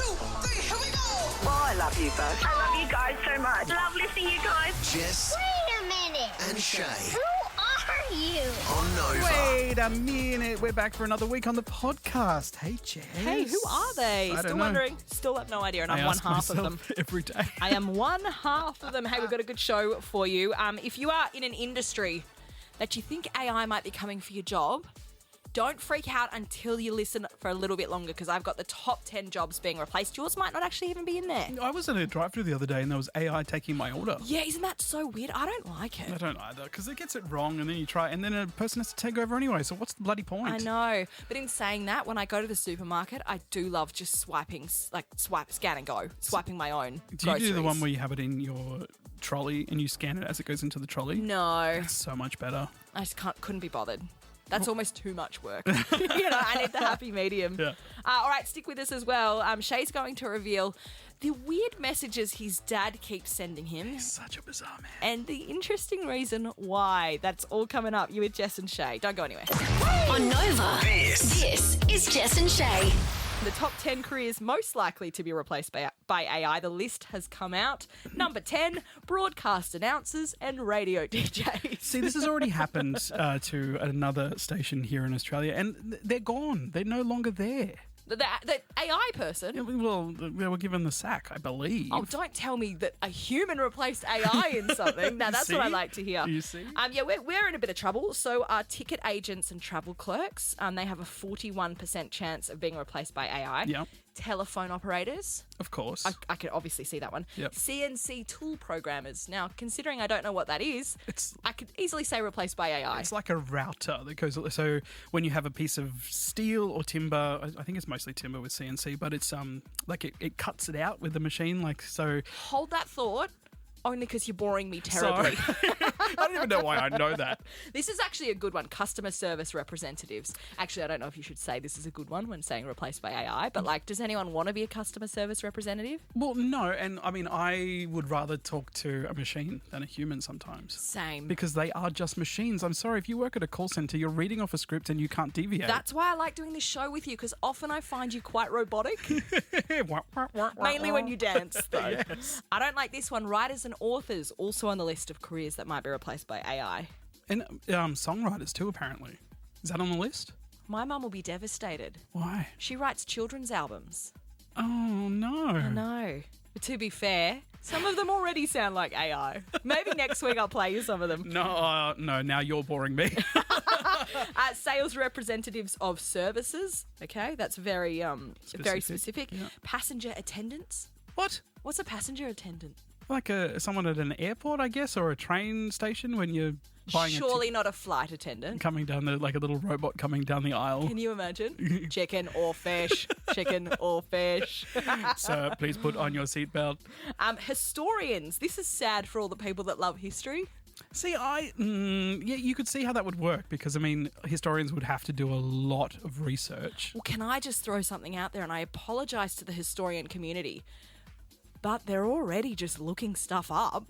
3, here we go. Oh, I love you both. I love you guys so much. Love listening to you guys. Jess Wait a minute. and Chae Who are you? on Nova. Wait a minute. We're back for another week on the podcast. Hey, Jess. Hey, who are they? I don't Still know. wondering. Still have no idea, and I I'm one ask half of them. myself every day. I am one half of them. Hey, we've got a good show for you. If you are in an industry that you think AI might be coming for your job, don't freak out until you listen for a little bit longer, because I've got the top 10 jobs being replaced. Yours might not actually even be in there. I was in a drive-thru the other day and there was AI taking my order. Yeah, isn't that so weird? I don't like it. I don't either, because it gets it wrong and then you try and then a person has to take over anyway. So what's the bloody point? I know. But in saying that, when I go to the supermarket, I do love just swiping, scan and go, swiping my own Do you do the groceries. one where you have it in your trolley and you scan it as it goes into the trolley? No. It's so much better. I just couldn't be bothered. That's almost too much work. I need the happy medium. Yeah. All right, stick with us as well. Shay's going to reveal the weird messages his dad keeps sending him Such a bizarre man. and the interesting reason why. That's all coming up. You with Jess and Shay. Don't go anywhere. On Nova, this is Jess and Chae. The top 10 careers most likely to be replaced by AI. The list has come out. Number 10, broadcast announcers and radio DJs. See, this has already happened to another station here in Australia, and they're gone. They're no longer there. The AI person. Yeah, well, they were given the sack, I believe. Oh, don't tell me that a human replaced AI in something. Now, that's what I See? like to hear. You see? Yeah, we're in a bit of trouble. So are ticket agents and travel clerks. They have a 41% chance of being replaced by AI. Yeah. Telephone operators. Of course. I could obviously see that one. Yep. CNC tool programmers. Now, considering I don't know what that is, I could easily say replaced by AI. It's like a router that goes. So when you have a piece of steel or timber, I think it's mostly timber with CNC, but it's like it cuts it out with the machine, like so. Hold that thought. Only because you're boring me terribly. Sorry. I don't even know why I know that. This is actually a good one. Customer service representatives. Actually, I don't know if you should say this is a good one when saying replaced by AI, but does anyone want to be a customer service representative? Well, no, and I mean, I would rather talk to a machine than a human sometimes. Same. Because they are just machines. I'm sorry, if you work at a call centre, you're reading off a script and you can't deviate. That's why I like doing this show with you, because often I find you quite robotic. Mainly when you dance, though. Yes. I don't like this one. Writers and authors also on the list of careers that might be replaced by AI. And songwriters too, apparently. Is that on the list? My mum will be devastated. Why? She writes children's albums. Oh, no. No. But to be fair, some of them already sound like AI. Maybe next week I'll play you some of them. No, now you're boring me. Sales representatives of services. Okay, that's very specific. Yeah. Passenger attendants. What? What's a passenger attendant? Like someone at an airport, I guess, or a train station when you're buying Surely not a flight attendant. coming down like a little robot coming down the aisle. Can you imagine? Chicken or fish. Chicken or fish. Sir, please put on your seatbelt. Historians. This is sad for all the people that love history. See, yeah, you could see how that would work because, I mean, historians would have to do a lot of research. Well, can I just throw something out there? And I apologise to the historian community, but they're already just looking stuff up.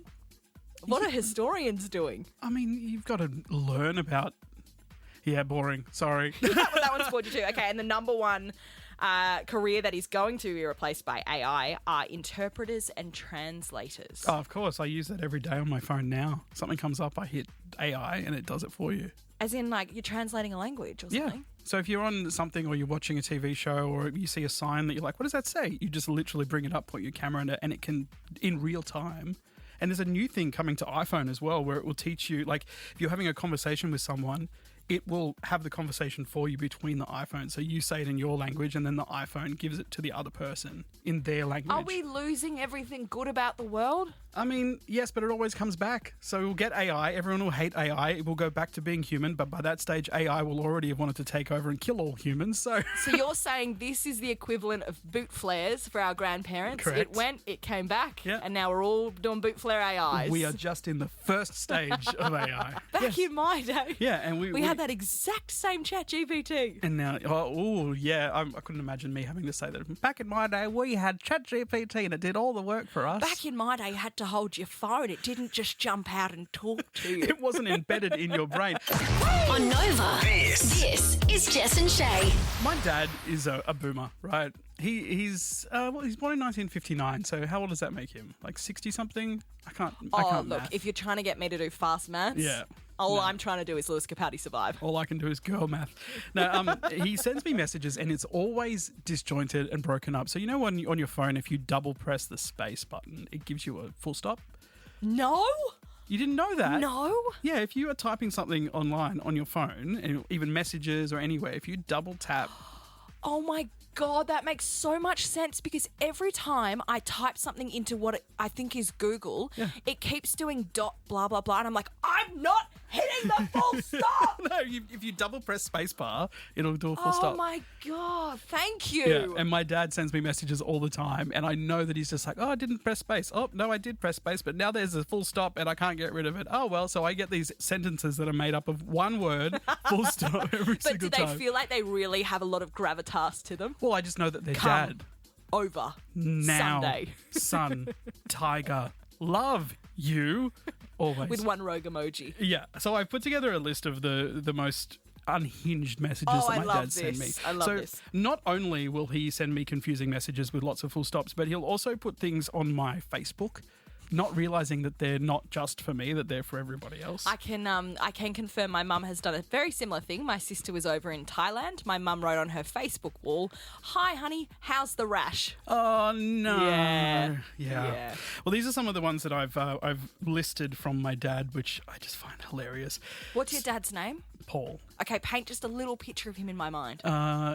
What are historians doing? I mean, you've got to learn about... Yeah, boring. Sorry. That one's bored you too. Okay, and the number one career that is going to be replaced by AI are interpreters and translators. Oh, of course. I use that every day on my phone now. Something comes up, I hit AI and it does it for you. As in, you're translating a language or something? Yeah. So if you're on something or you're watching a TV show or you see a sign that you're like, what does that say? You just literally bring it up, put your camera in it, and it can, in real time. And there's a new thing coming to iPhone as well where it will teach you, like, if you're having a conversation with someone, it will have the conversation for you between the iPhone. So you say it in your language and then the iPhone gives it to the other person in their language. Are we losing everything good about the world? I mean, yes, but it always comes back. So we'll get AI. Everyone will hate AI. It will go back to being human. But by that stage, AI will already have wanted to take over and kill all humans. So you're saying this is the equivalent of boot flares for our grandparents? Correct. It went, it came back, Yeah. and now we're all doing boot flare AIs. we are just in the first stage of AI. Back in my day. Yeah, and we had that exact same chat GPT. And now, I couldn't imagine me having to say that. Back in my day, we had ChatGPT and it did all the work for us. Back in my day, you had to hold your phone. It didn't just jump out and talk to you. It wasn't embedded in your brain. On Nova, This is Jess and Shay. My dad is a boomer, right? He's born in 1959, so how old does that make him? Like 60-something? I can't Look, math. if you're trying to get me to do fast maths, Yeah. all I'm trying to do is Lewis Capaldi survive. All I can do is girl math. No, he sends me messages and it's always disjointed and broken up. So you know when on your phone, if you double press the space button, it gives you a full stop? No? You didn't know that? No? Yeah, if you are typing something online on your phone, and even messages or anywhere, if you double tap, Oh my God, that makes so much sense because every time I type something into what I think is Google, it keeps doing dot blah, blah, blah. And I'm like, I'm not hitting the full stop. no, if you double press spacebar, it'll do a full Oh stop. my God, thank you. Yeah, and my dad sends me messages all the time, and I know that he's just like, oh, I didn't press space. Oh, no, I did press space, but now there's a full stop and I can't get rid of it. Oh, well, so I get these sentences that are made up of one word, full stop, every But single do they time. feel like they really have a lot gravitas to them? Well, I just know that their Come. dad, Over. now, Sunday. son, tiger, love you, always. With one rogue emoji. Yeah, so I've put together a list of the most unhinged messages Oh, that I my love dad sent me. this. I love so this. not only will he send me confusing messages with lots of full stops, but he'll also put things on my Facebook, not realizing that they're not just for me, that they're for everybody else. I can confirm my mum has done a very similar thing. My sister was over in Thailand. My mum wrote on her Facebook wall, "Hi honey, how's the rash?" Oh no! Yeah. Well, these are some of the ones that I've listed from my dad, which I just find hilarious. What's your dad's name? Paul. Okay, paint just a little picture of him in my mind.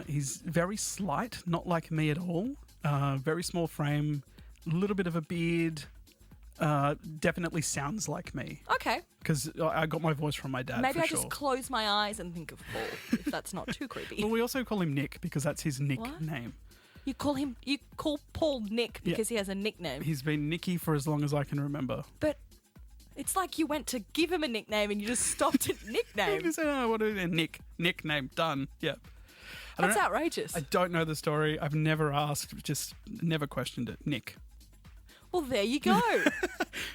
He's very slight, not like me at all. Very small frame, a little bit of a beard. Definitely sounds like me Okay, because I got my voice from my dad. maybe for I sure. just close my eyes and think of Paul, if that's not too creepy. Well, we also call him Nick because that's his nickname. You call Paul Nick because he has a nickname. He's been Nicky for as long as I can remember. But it's like you went to give him a nickname and you just stopped at He nickname. said, "Oh, what is it? Nickname done." Yeah. I don't That's know- outrageous. I don't know the story. I've never asked, just never questioned it. Nick. Well, there you go.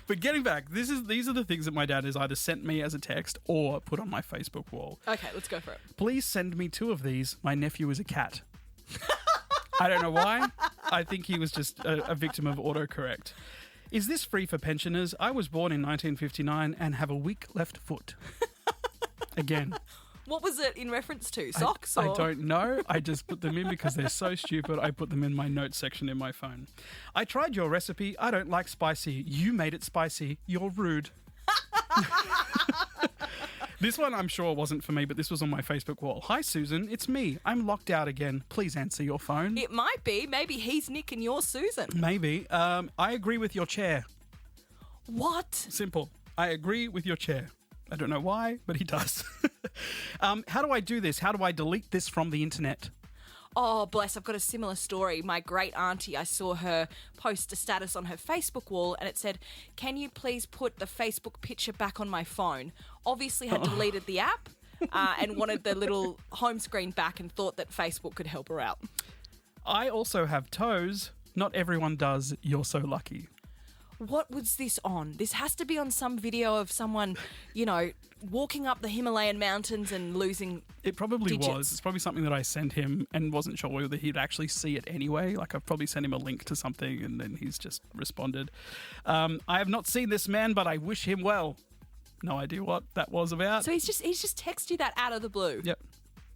But getting back, these are the things that my dad has either sent me as a text or put on my Facebook wall. Okay, let's go for it. Please send me 2 of these. My nephew is a cat. I don't know why. I think he was just a victim of autocorrect. Is this free for pensioners? I was born in 1959 and have a weak left foot. Again. What was it in reference to? Socks? I or? don't know. I just put them in because they're so stupid. I put them in my notes section in my phone. I tried your recipe. I don't like spicy. You made it spicy. You're rude. This one I'm sure wasn't for me, but this was on my Facebook wall. Hi, Susan. It's me. I'm locked out again. Please answer your phone. It might be. Maybe he's Nick and you're Susan. Maybe. I agree with your chair. What? Simple. I agree with your chair. I don't know why, but he does. How do I do this? How do I delete this from the internet? Oh, bless. I've got a similar story. My great auntie, I saw her post a status on her Facebook wall and it said, "Can you please put the Facebook picture back on my phone?" Obviously had deleted the app and wanted the little home screen back and thought that Facebook could help her out. I also have toes. Not everyone does. You're so lucky. What was this on? This has to be on some video of someone, walking up the Himalayan mountains and losing. It probably digits. was. It's probably something that I sent him and wasn't sure whether he'd actually see it anyway. Like I've probably sent him a link to something and then he's just responded. I have not seen this man, but I wish him well. No idea what that was about. So he's just texted you that out of the blue.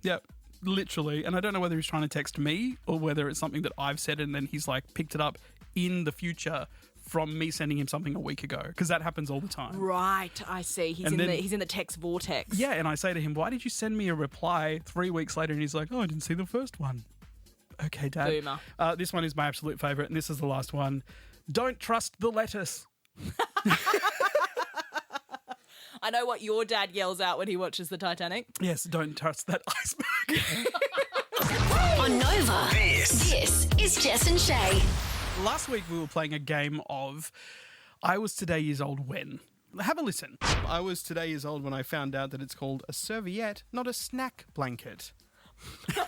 Yep. Literally. And I don't know whether he's trying to text me or whether it's something that I've said and then he's like picked it up in the future from me sending him something a week ago, because that happens all the time. Right, I see. He's in the text vortex. Yeah, and I say to him, "Why did you send me a reply 3 weeks later?" And he's like, "Oh, I didn't see the first one." Okay, Dad. Boomer. This one is my absolute favourite, and this is the last one. Don't trust the lettuce. I know what your dad yells out when he watches the Titanic. Yes, don't trust that iceberg. On Nova, this is Jess and Shay. Last week we were playing a game of I was today years old when. Have a listen. I was today years old when I found out that it's called a serviette, not a snack blanket. But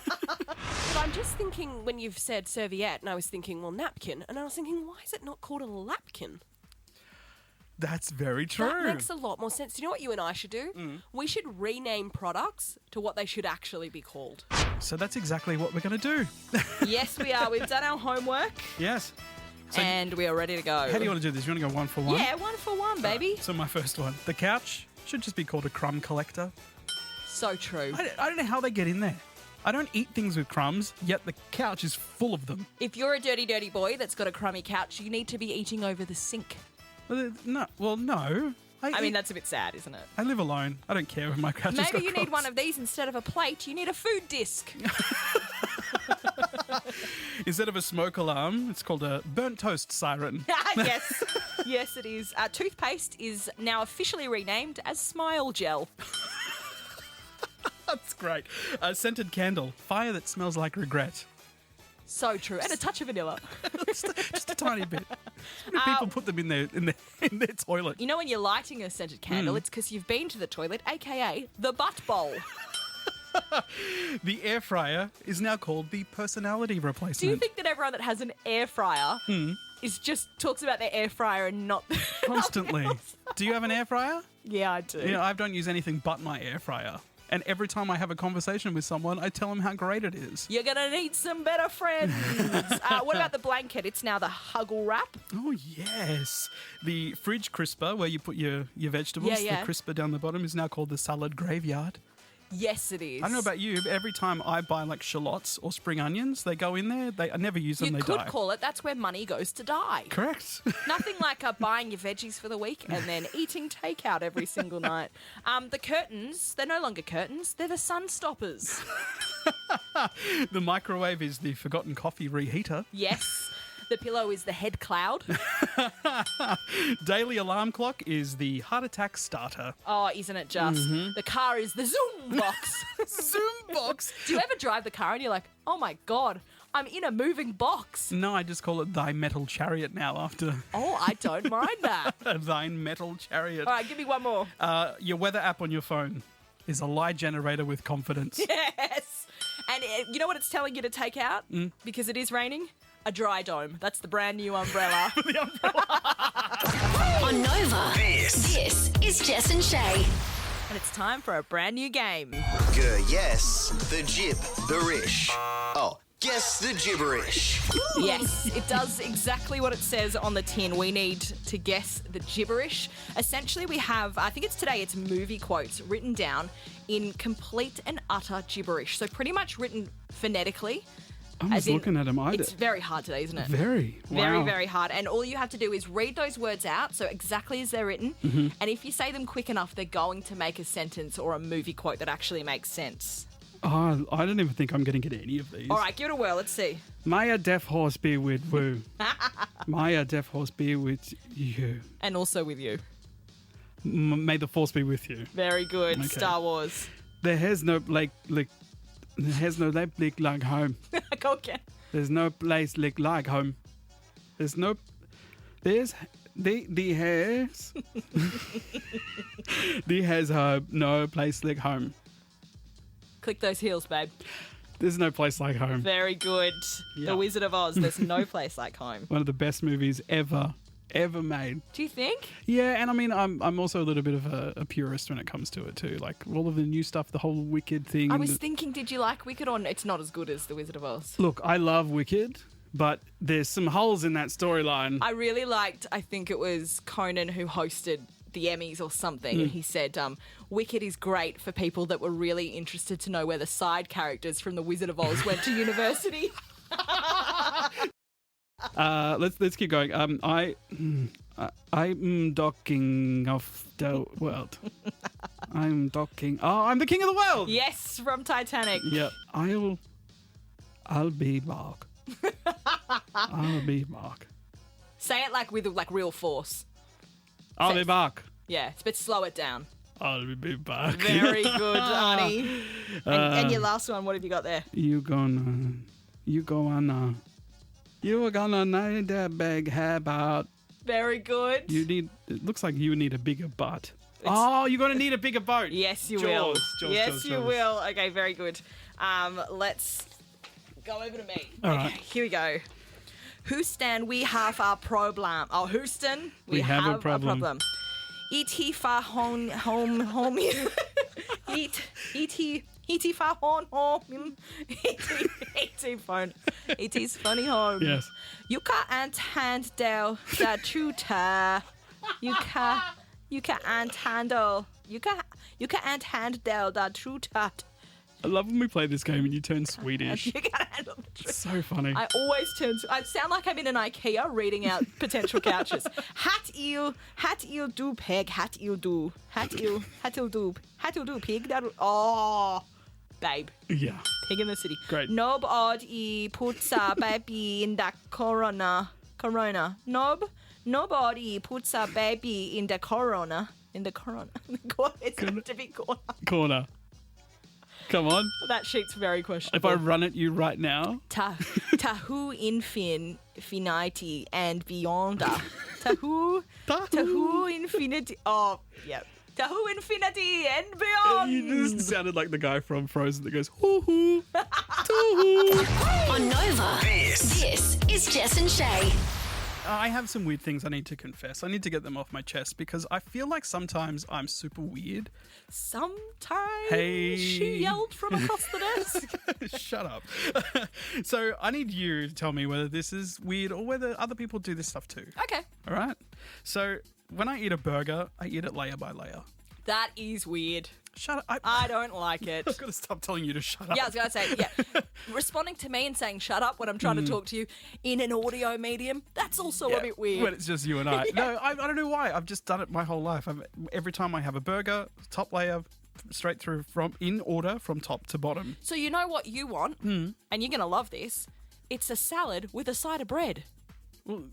I'm just thinking when you've said serviette, and I was thinking, well, napkin, and I was thinking, why is it not called a lapkin? That's very true. That makes a lot more sense. Do you know what you and I should do? We should rename products to what they should actually be called. So that's exactly what we're going to do. Yes, we are. We've done our homework Yes. So and we are ready to go. how do you want to do this? You want to go one for one? Yeah, 1 for 1, baby. So my first one. The couch should just be called a crumb collector. So true. I don't know how they get in there. I don't eat things with crumbs, yet the couch is full of them. If you're a dirty, dirty boy that's got a crummy couch, you need to be eating over the sink. No. I mean, that's a bit sad, isn't it? I live alone. I don't care if my couch has got Maybe you need crumbs. one of these instead of a plate. You need a food disc. Instead of a smoke alarm, it's called a burnt toast siren. Yes. Yes, it is. Toothpaste is now officially renamed as Smile Gel. That's great. A scented candle. Fire that smells like regret. So true. And a touch of vanilla. Just a tiny bit. So many people put them in their toilet. You know when you're lighting a scented candle, it's because you've been to the toilet, a.k.a. the butt bowl. The air fryer is now called the personality replacement. Do you think that everyone that has an air fryer is just talks about their air fryer and not Constantly. Do you have an air fryer? Yeah, I do. You know, I don't use anything but my air fryer. And every time I have a conversation with someone, I tell them how great it is. You're going to need some better friends. What about the blanket? It's now the Huggle Wrap. Oh, yes. The fridge crisper, where you put your vegetables, Yeah. the crisper down the bottom, is now called the salad graveyard. Yes, it is. I don't know about you, but every time I buy like shallots or spring onions, they go in there. I never use them, You they could die. call it, that's where money goes to die. Correct. Nothing like buying your veggies for the week and then eating takeout every single night. The curtains, they're no longer curtains, they're the sun stoppers. The microwave is the forgotten coffee reheater. Yes. The pillow is the head cloud. Daily alarm clock is the heart attack starter. Oh, isn't it just? The car is the Zoom box. Zoom box. Do you ever drive the car and you're like, oh my God, I'm in a moving box? No, I just call it thy metal chariot now after Oh, I don't mind that. thine metal chariot. All right, give me one more. Your weather app on your phone is a lie generator with confidence. Yes. And you know what it's telling you to take out? Because it is raining? A dry dome. That's the brand new umbrella. On Nova, this is Jess and Shay. And it's time for a brand new game. Yes, the jib, the rish. Oh, guess the gibberish. Yes, it does exactly what it says on the tin. We need to guess the gibberish. Essentially, we have, I think it's today, it's movie quotes written down in complete and utter gibberish. So pretty much written phonetically. I'm As just in, looking at him. It's very hard today, isn't it? Very. Wow. Very, very hard. And all you have to do is read those words out, so exactly as they're written. And if you say them quick enough, they're going to make a sentence or a movie quote that actually makes sense. Oh, I don't even think I'm going to get any of these. All right, give it a whirl. Let's see. May a deaf horse be with woo. May a deaf horse be with you. And also with you. May the force be with you. Very good. Okay. Star Wars. There has no like home. Go again. There's no place like home. There's no. There's the has. The has no place like home. Click those heels, babe. There's no place like home. Very good. Yeah. The Wizard of Oz. There's no place like home. One of the best movies ever made. Do you think? Yeah, and I mean, I'm also a little bit of a purist when it comes to it too. Like all of the new stuff, the whole Wicked thing. I was thinking, did you like Wicked or it's not as good as The Wizard of Oz? Look, I love Wicked, but there's some holes in that storyline. I really liked, I think it was Conan who hosted the Emmys or something, and he said, Wicked is great for people that were really interested to know where the side characters from The Wizard of Oz went to university. Let's keep going. I'm docking off the world. I'm docking. Oh, I'm the king of the world. Yes, from Titanic. Yep. I'll be Mark. I'll be Mark. Say it like with like real force. I'll be Mark. Yeah, but slow it down. I'll be back. Very good, honey. And your last one, what have you got there? You gonna need a big haircut. Very good. It looks like you need a bigger butt. You're gonna need a bigger boat. Yes, you will. Yes, Jaws. you will. Okay, very good. Let's go over to me. All Okay, right. here we go. Houston, we have a problem. Oh, Houston, we have a problem. E.T. fa home. E.T. fa home. E.T. phone. E.T.'s funny home. Yes. You can't handle the truth. You can't handle the truth. I love when we play this game and you turn Swedish. You can't handle the truth. It's so funny. I always turn. I sound like I'm in an IKEA reading out potential couches. Hat you do pig. Hat you do pig. Oh, babe. Yeah. Pig in the city. Great. Nobody puts a baby in the corona. Nobody puts a baby in the corona. It's meant to be corner. Corner. Come on. That sheet's very questionable. If I run at you right now. Tahu infinity and beyond. Tahu infinity. Oh, yeah. Tahu infinity and beyond. You just sounded like the guy from Frozen that goes, hoo hoo, too. On Nova, this is Jess and Shay. I have some weird things I need to confess. I need to get them off my chest because I feel like sometimes I'm super weird. Sometimes Hey. she yelled from across the desk. Shut up. So I need you to tell me whether this is weird or whether other people do this stuff too. Okay. All right? So when I eat a burger, I eat it layer by layer. That is weird. Shut up. I don't like it. I've got to stop telling you to shut up. Yeah, I was going to say, yeah. Responding to me and saying shut up when I'm trying to talk to you in an audio medium, that's also a bit weird. When it's just you and I. No, I don't know why. I've just done it my whole life. Every time I have a burger, top layer, straight through from in order from top to bottom. So you know what you want, and you're going to love this. It's a salad with a side of bread. Well,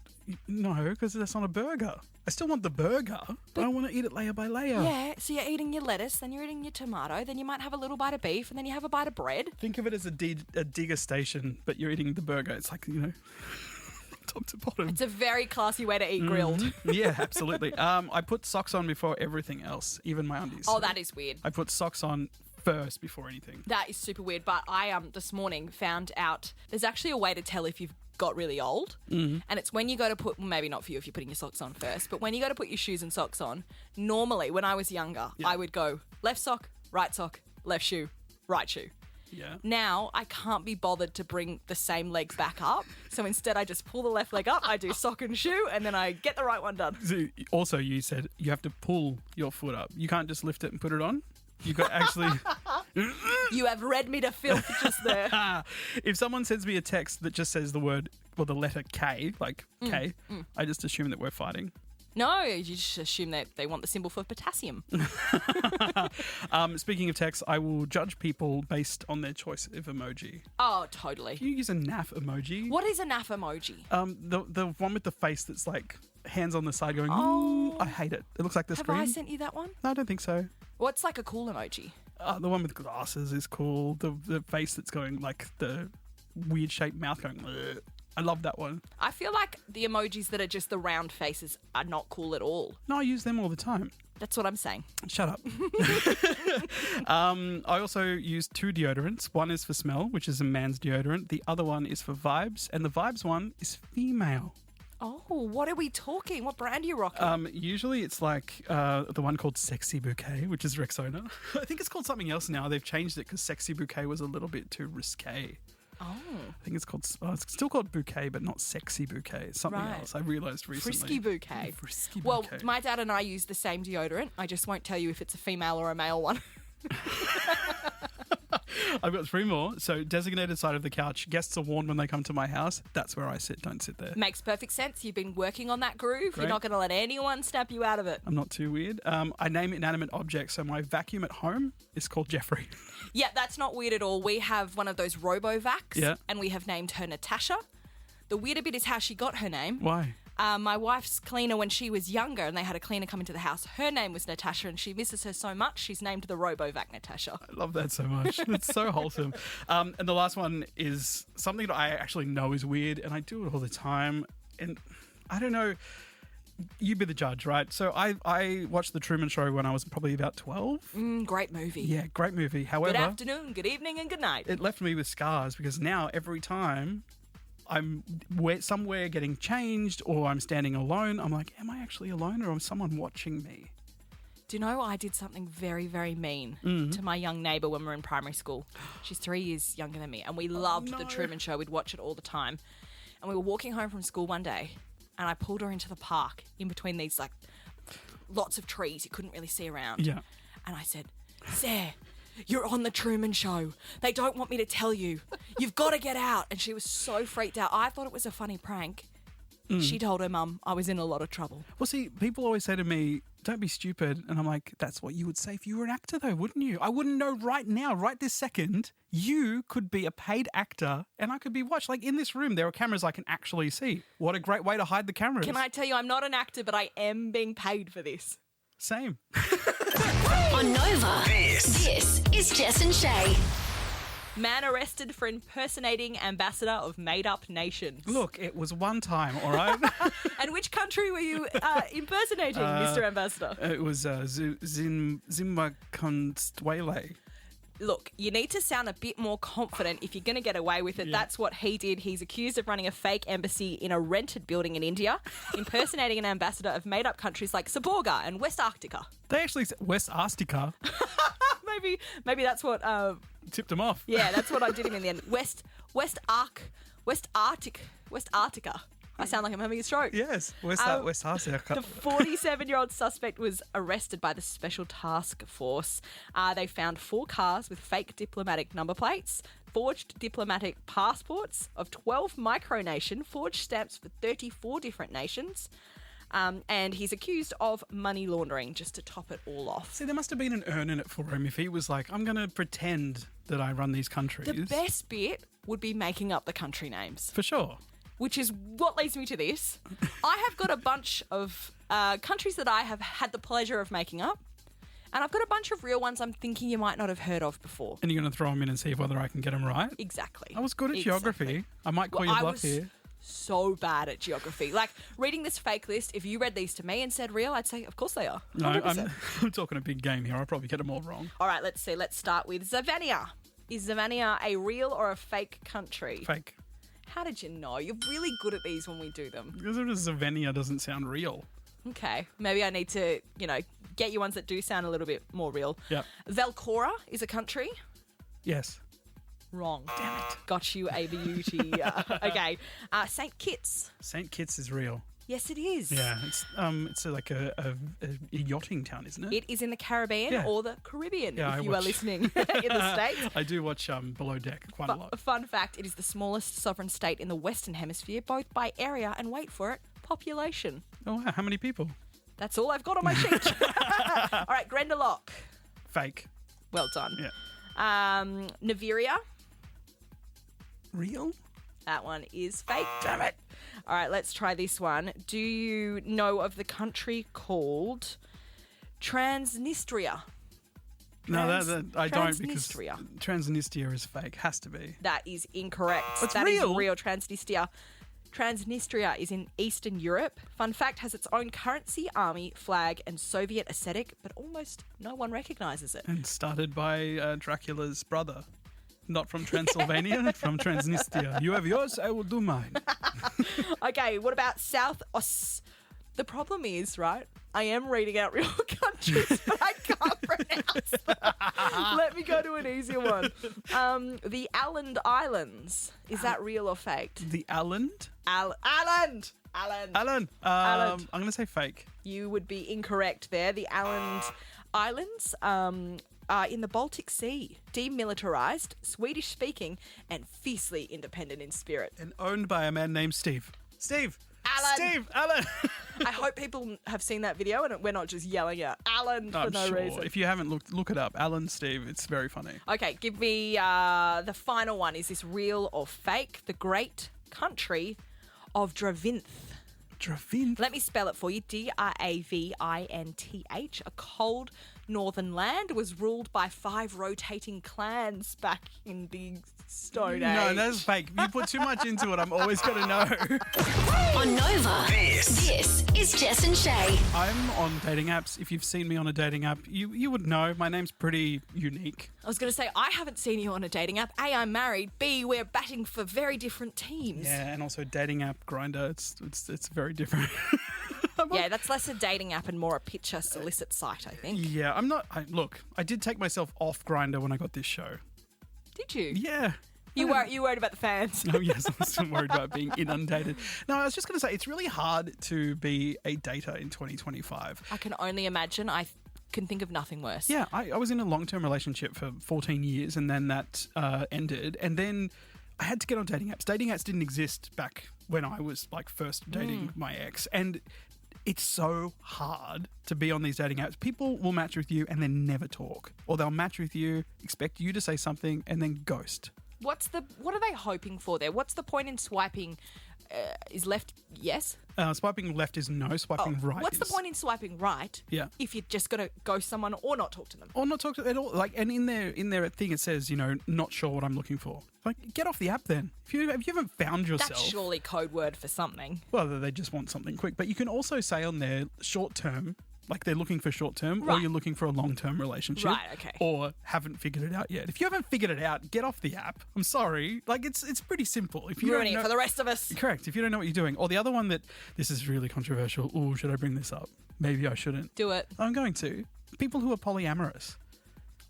no, because that's not a burger. I still want the burger, but I want to eat it layer by layer. Yeah, so you're eating your lettuce, then you're eating your tomato, then you might have a little bite of beef, and then you have a bite of bread. Think of it as a degustation, but you're eating the burger. It's like, top to bottom. It's a very classy way to eat grilled. Yeah, absolutely. I put socks on before everything else, even my undies. Oh, that is weird. I put socks on first before anything. That is super weird, but I this morning found out there's actually a way to tell if you've got really old, and it's when you go to put, well, maybe not for you if you're putting your socks on first, but when you go to put your shoes and socks on, normally when I was younger, I would go left sock, left shoe, right shoe. Yeah. Now I can't be bothered to bring the same leg back up, so instead I just pull the left leg up, I do sock and shoe, and then I get the right one done. So also, you said you have to pull your foot up. You can't just lift it and put it on. You got actually. You have read me to filth just there. If someone sends me a text that just says the word or the letter K, like K, I just assume that we're fighting. No, you just assume that they want the symbol for potassium. Speaking of text, I will judge people based on their choice of emoji. Oh, totally. Can you use a naff emoji? What is a naff emoji? The one with the face that's like hands on the side going, Oh. I hate it. It looks like the Have screen. I sent you that one? No, I don't think so. What's like a cool emoji? The one with glasses is cool. The face that's going like the weird shaped mouth going, "Ugh." I love that one. I feel like the emojis that are just the round faces are not cool at all. No, I use them all the time. That's what I'm saying. Shut up. I also use two deodorants. One is for smell, which is a man's deodorant. The other one is for vibes, and the vibes one is female. Oh, what are we talking? What brand are you rocking? Usually it's like the one called Sexy Bouquet, which is Rexona. I think it's called something else now. They've changed it because Sexy Bouquet was a little bit too risque. Oh. I think it's called, it's still called Bouquet, but not Sexy Bouquet. It's something Right. else. I realised recently. Frisky Bouquet. Frisky Well, Bouquet. my dad and I use the same deodorant. I just won't tell you if it's a female or a male one. I've got three more. So designated side of the couch. Guests are warned when they come to my house. That's where I sit. Don't sit there. Makes perfect sense. You've been working on that groove. Great. You're not going to let anyone snap you out of it. I'm not too weird. I name inanimate objects. So my vacuum at home is called Jeffrey. Yeah, that's not weird at all. We have one of those RoboVacs, Yeah. and we have named her Natasha. The weirder bit is how she got her name. Why? My wife's cleaner, when she was younger and they had a cleaner come into the house, her name was Natasha, and she misses her so much, she's named the RoboVac Natasha. I love that so much. It's so wholesome. And the last one is something that I actually know is weird, and I do it all the time. And I don't know. You be the judge, right? So I watched The Truman Show when I was probably about 12. Great movie. Yeah, great movie. However, Good afternoon, good evening, and good night. it left me with scars because now every time I'm somewhere getting changed or I'm standing alone, I'm like, am I actually alone or is someone watching me? Do you know I did something very, very mean to my young neighbour when we were in primary school? She's 3 years younger than me, and we loved The Truman Show. We'd watch it all the time. And we were walking home from school one day, and I pulled her into the park in between these, like, lots of trees you couldn't really see around. Yeah. And I said, Sarah, you're on The Truman Show. They don't want me to tell you. You've got to get out. And she was so freaked out. I thought it was a funny prank. She told her mum I was in a lot of trouble. Well, see, people always say to me, don't be stupid. And I'm like, that's what you would say if you were an actor, though, wouldn't you? I wouldn't know right now, right this second, you could be a paid actor and I could be watched. Like in this room, there are cameras I can actually see. What a great way to hide the cameras. Can I tell you, I'm not an actor, but I am being paid for this. Same. On Nova, this is Jess and Shay. Man arrested for impersonating ambassador of made-up nations. Look, it was one time, all right? And which country were you impersonating, Mr. Ambassador? It was Zimbabwe. Look, you need to sound a bit more confident if you're going to get away with it. Yeah. That's what he did. He's accused of running a fake embassy in a rented building in India, impersonating an ambassador of made-up countries like Saborga and West Arctica. They actually said West Arctica. Maybe that's what... Tipped him off. yeah, that's what I did him in the end. West Arctica. I sound like I'm having a stroke. Yes, West Arctica. The 47-year-old suspect was arrested by the Special Task Force. They found 4 cars with fake diplomatic number plates, forged diplomatic passports of 12 micronation, forged stamps for 34 different nations. And he's accused of money laundering, just to top it all off. See, there must have been an earn in it for him if he was like, I'm going to pretend that I run these countries. The best bit would be making up the country names. For sure. Which is what leads me to this. I have got a bunch of countries that I have had the pleasure of making up. And I've got a bunch of real ones I'm thinking you might not have heard of before. And you're going to throw them in and see whether I can get them right? Exactly. I was good at geography. I might call you bluff here. So bad at geography. Like, reading this fake list, if you read these to me and said real, I'd say, of course they are. No, 100%. I'm talking a big game here. I'll probably get them all wrong. All right, let's see. Let's start with Zavania. Is Zavania a real or a fake country? Fake. How did you know? You're really good at these when we do them. Because Zavania doesn't sound real. Okay. Maybe I need to, get you ones that do sound a little bit more real. Yep. Velcora is a country. Yes. Wrong. Damn it. Got you a beauty. Okay. St. Kitts. St. Kitts is real. Yes, it is. Yeah, it's like a yachting town, isn't it? It is in the Caribbean or the Caribbean, Yeah, if you are listening in the States. I do watch Below Deck quite a lot. Fun fact, it is the smallest sovereign state in the Western Hemisphere, both by area and, wait for it, population. Oh, wow. How many people? That's all I've got on my sheet. All right, Grendelock. Fake. Well done. Yeah. Nigeria. Real? That one is fake. Damn it. All right, let's try this one. Do you know of the country called Transnistria? No, I don't because Transnistria. Transnistria is fake. Has to be. That is incorrect. It's That is real? real. Transnistria is in Eastern Europe. Fun fact, has its own currency, army, flag, and Soviet aesthetic, but almost no one recognises it. And started by Dracula's brother. Not from Transylvania, from Transnistria. You have yours, I will do mine. Okay, what about South The problem is, right, I am reading out real countries, but I can't pronounce them. Let me go to an easier one. The Åland Islands. Is that real or faked? The Åland? Åland! Åland. Åland. I'm going to say fake. You would be incorrect there. The Åland Islands are in the Baltic Sea, demilitarized, Swedish-speaking, and fiercely independent in spirit. And owned by a man named Steve. Steve! Alan. Steve! Alan! I hope people have seen that video and we're not just yelling out Alan for I'm no sure. reason. If you haven't look it up. Alan, Steve. It's very funny. Okay, give me the final one. Is this real or fake? The great country of Dravinth. Dravinth? Let me spell it for you. Dravinth. A cold, northern land was ruled by 5 rotating clans back in the Stone Age. No, that's fake. You put too much into it, I'm always going to know. On Nova, this is Jess and Shay. I'm on dating apps. If you've seen me on a dating app, you would know my name's pretty unique. I was going to say, I haven't seen you on a dating app. A, I'm married. B, we're batting for very different teams. Yeah, and also dating app Grindr. It's very different. Yeah, that's less a dating app and more a picture solicit site, I think. Yeah, I'm not. Look, I did take myself off Grindr when I got this show. Did you? Yeah. You worried about the fans? Oh, yes, I'm still worried about being inundated. No, I was just going to say, it's really hard to be a dater in 2025. I can only imagine. I can think of nothing worse. Yeah, I was in a long-term relationship for 14 years, and then that ended. And then I had to get on dating apps. Dating apps didn't exist back when I was like first dating my ex. And it's so hard to be on these dating apps. People will match with you and then never talk. Or they'll match with you, expect you to say something, and then ghost. What are they hoping for there? What's the point in swiping? Is left yes? Swiping left is no. Swiping right What's is... the point in swiping right? Yeah. If you're just going to ghost someone or not talk to them. Or not talk to at all. Like, and in their thing it says, not sure what I'm looking for. Like, get off the app then. If you haven't found yourself, That's surely code word for something. well, they just want something quick. But you can also say on there short term, like they're looking for short term, or Right. you're looking for a long term relationship, Right, okay. or haven't figured it out yet. If you haven't figured it out, get off the app. I'm sorry, like it's pretty simple. If you Ruining don't it know, for the rest of us. correct. If you don't know what you're doing, or the other one that this is really controversial. Oh, should I bring this up? Maybe I shouldn't. Do it. I'm going to. People who are polyamorous.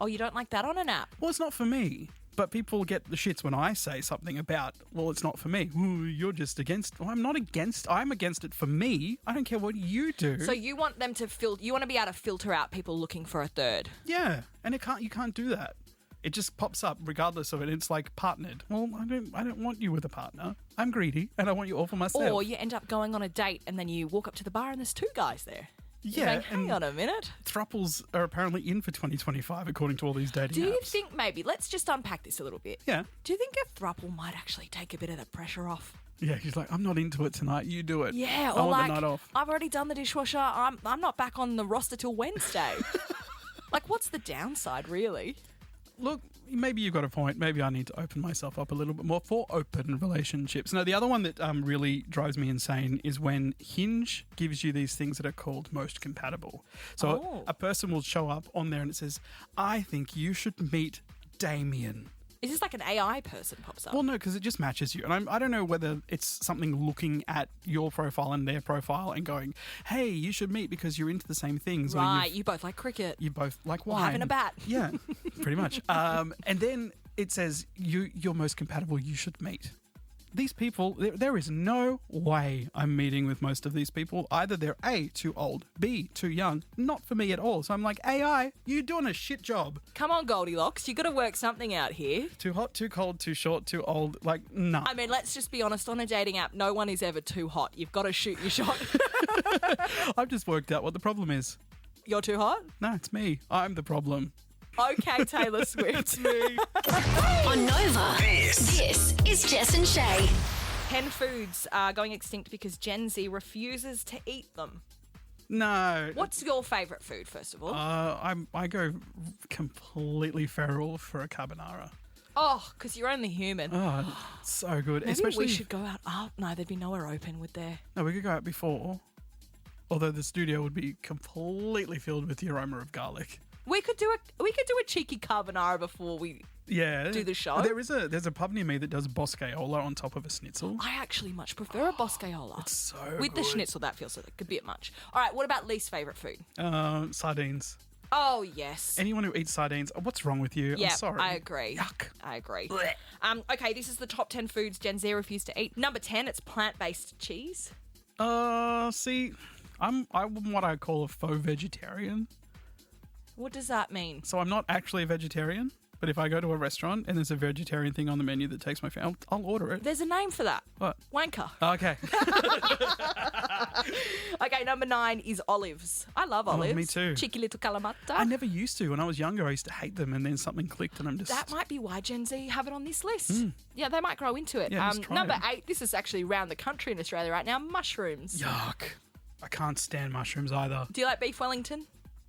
Oh, you don't like that on an app? Well, it's not for me. But people get the shits when I say something about, well, it's not for me. Ooh, you're just against. Well, I'm not against. I'm against it for me. I don't care what you do. So you want them to you want to be able to filter out people looking for a third. Yeah, and you can't do that. It just pops up regardless of it. It's like partnered. Well, I don't want you with a partner. I'm greedy and I want you all for myself. Or you end up going on a date and then you walk up to the bar and there's 2 guys there. You're yeah, going, hang on a minute. Thruples are apparently in for 2025 according to all these dating Do you apps. think maybe, let's just unpack this a little bit. Yeah. Do you think a throuple might actually take a bit of the pressure off? Yeah, he's like, I'm not into it tonight. You do it. Yeah, I or want like, the night off. I've already done the dishwasher. I'm not back on the roster till Wednesday. Like, what's the downside, really? Look, maybe you've got a point. Maybe I need to open myself up a little bit more for open relationships. Now, the other one that really drives me insane is when Hinge gives you these things that are called most compatible. So a person will show up on there and it says, I think you should meet Damien. Is this like an AI person pops up? Well, no, because it just matches you. And I don't know whether it's something looking at your profile and their profile and going, hey, you should meet because you're into the same things. right, Or you both like cricket. you both like Or wine. having a bat. Yeah, pretty much. And then it says, you're most compatible, you should meet. These people, there is no way I'm meeting with most of these people. Either they're A, too old, B, too young, not for me at all. So I'm like, AI, you're doing a shit job. Come on, Goldilocks. You got to work something out here. Too hot, too cold, too short, too old. Like, nah. I mean, let's just be honest. On a dating app, no one is ever too hot. You've got to shoot your shot. I've just worked out what the problem is. You're too hot? No, it's me. I'm the problem. Okay, Taylor Swift. Me. On Nova, this is Jess and Shay. 10 foods are going extinct because Gen Z refuses to eat them. No. What's your favourite food, first of all? I go completely feral for a carbonara. Oh, because you're only human. Oh, so good. Maybe Especially we should go out. Oh, no, there'd be nowhere open, would there? No, we could go out before. Although the studio would be completely filled with the aroma of garlic. We could do a cheeky carbonara before we. Yeah. Do the show? There's a pub near me that does boscaiola on top of a schnitzel. I actually much prefer a boscaiola. It's so With the good. schnitzel, that feels like a bit much. All right, what about least favourite food? Sardines. Oh, yes. Anyone who eats sardines, what's wrong with you? Yeah, I'm sorry. I agree. Yuck. I agree. Okay, this is the top 10 foods Gen Z refuse to eat. Number 10, it's plant-based cheese. See, I'm what I call a faux vegetarian. What does that mean? So I'm not actually a vegetarian, but if I go to a restaurant and there's a vegetarian thing on the menu that takes my family, I'll order it. There's a name for that. What? Wanker. Okay. Okay, number 9 is olives. I love olives. me too. Cheeky little calamata. I never used to. When I was younger, I used to hate them, and then something clicked, and I'm just... That might be why Gen Z have it on this list. Yeah, they might grow into it. Yeah, just try Number it. 8, this is actually around the country in Australia right now, mushrooms. Yuck. I can't stand mushrooms either. Do you like beef Wellington?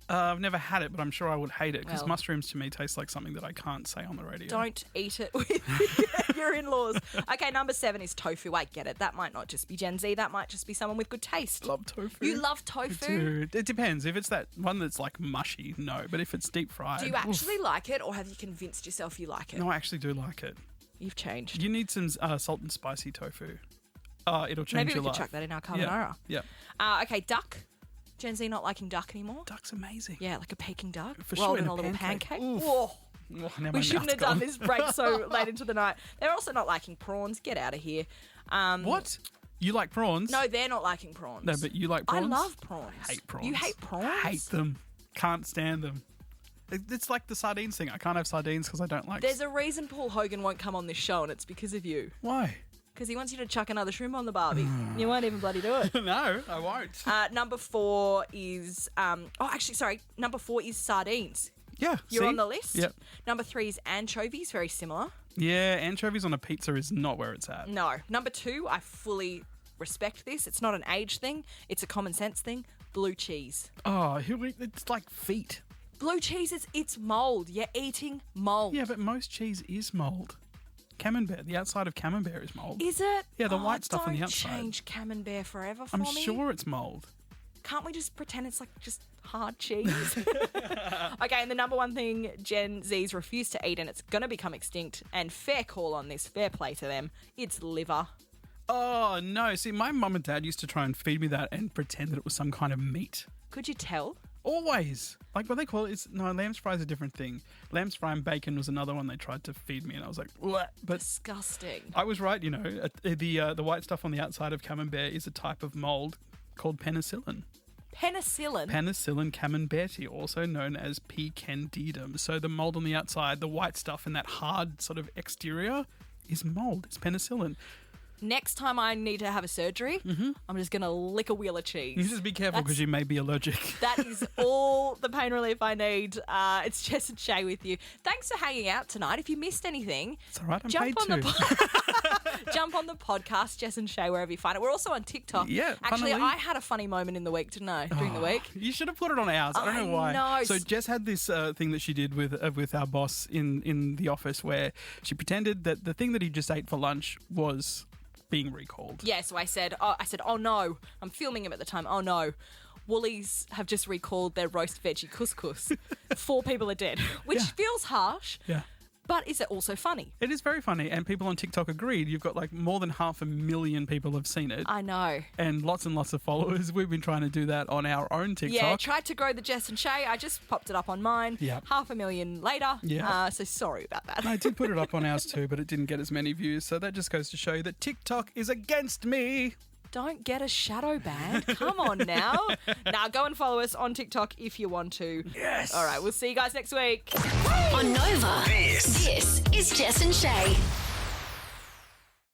I've never had it, but I'm sure I would hate it because Well- mushrooms to me taste like something that I can't say on the radio. Don't eat it with your in-laws. Okay, number 7 is tofu. I get it. That might not just be Gen Z. That might just be someone with good taste. Love tofu. You love tofu? Dude, it depends. If it's that one that's like mushy, no. But if it's deep fried, Do you actually like it, or have you convinced yourself you like it? No, I actually do like it. You've changed. You need some salt and spicy tofu. It'll change Maybe we your could life. chuck that in our carbonara. Yeah. Okay, duck. Gen Z not liking duck anymore? Duck's amazing. Yeah, like a Peking duck. For rolled sure, in in a a little pancake. pancake. Oof. Whoa. Oh, now my We shouldn't mouth's have done gone. this break so late into the night. They're also not liking prawns. Get out of here. What? You like prawns? No, they're not liking prawns. No, but you like I prawns? love prawns. I hate prawns. You hate prawns? Hate them. Can't stand them. It's like the sardines thing. I can't have sardines because I don't like. There's a reason Paul Hogan won't come on this show, and it's because of you. Why? Because he wants you to chuck another shrimp on the barbie. You won't even bloody do it. No, I won't. Number 4 is... Number 4 is sardines. Yeah, You're see? on the list. Yep. Number 3 is anchovies, very similar. Yeah, anchovies on a pizza is not where it's at. No. Number 2, I fully respect this. It's not an age thing. It's a common sense thing. Blue cheese. Oh, it's like feet. Blue cheese, it's mold. You're eating mold. Yeah, but most cheese is mold. Camembert, the outside of camembert is mold. Is it? Yeah, the white stuff on the don't outside. change camembert forever for I'm me. sure it's mold. Can't we just pretend it's like just hard cheese? Okay, and the number 1 thing Gen Zs refuse to eat, and it's going to become extinct, and fair call on this, fair play to them, it's liver. Oh, no. See, my mum and dad used to try and feed me that and pretend that it was some kind of meat. Could you tell? Always. Like what they call it, lamb's fry is a different thing. Lamb's fry and bacon was another one they tried to feed me, and I was like, bleh. But Disgusting. I was right, the white stuff on the outside of camembert is a type of mold called penicillin. Penicillin? Penicillin camemberti, also known as P. candidum. So the mold on the outside, the white stuff and that hard sort of exterior is mold. It's penicillin. Next time I need to have a surgery, I'm just going to lick a wheel of cheese. You just be careful because you may be allergic. That is all the pain relief I need. It's Jess and Chae with you. Thanks for hanging out tonight. If you missed anything, It's all right, I'm jump paid on to. jump on the podcast, Jess and Chae, wherever you find it. We're also on TikTok. Yeah, Actually, funnily. I had a funny moment in the week, didn't I? During the week. You should have put it on ours. I don't know why. know. So Jess had this thing that she did with our boss in the office where she pretended that the thing that he just ate for lunch was being recalled. Yeah, so I said, oh no, I'm filming him at the time. Oh no, Woolies have just recalled their roast veggie couscous. 4 people are dead, which Yeah. feels harsh. Yeah. But is it also funny? It is very funny, and people on TikTok agreed. You've got like more than 500,000 people have seen it, I know. and lots of followers. We've been trying to do that on our own TikTok. Yeah, tried to grow the Jess and Chae. I just popped it up on mine. Yeah. 500,000 later. Yeah. So sorry about that. I did put it up on ours too, but it didn't get as many views. So that just goes to show you that TikTok is against me. Don't get a shadow ban. Come on now. Now go and follow us on TikTok if you want to. Yes. All right, we'll see you guys next week. On Nova, this is Jess and Chae.